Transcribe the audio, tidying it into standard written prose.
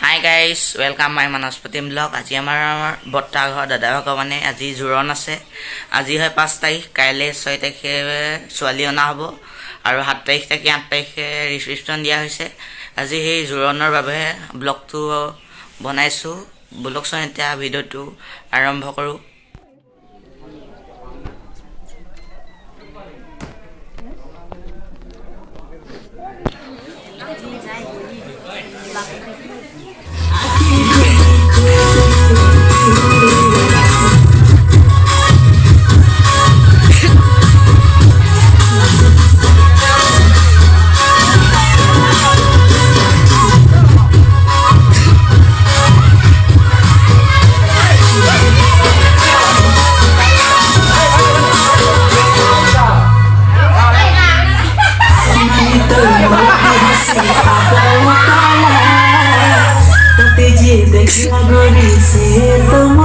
Hi guys welcome মাই মানসপতিম blog. আজি আমাৰ বৰ্তা ঘৰ দাদা ভগৱানে আজি জোৰণ আছে। আজি হয় 5 তাৰিখ, কাইলৈ 6 তাৰিখে ছোৱালী অনা হ'ব আৰু 7 তাৰিখ থাকি 8 তাৰিখে ৰিচিপশ্যন দিয়া হৈছে। আজি সেই জোৰণৰ বাবে ব্লগটো বনাইছোঁ। ব্লগচোন এতিয়া ভিডিঅ'টো আৰম্ভ কৰোঁ। देखिया गोरी से तुम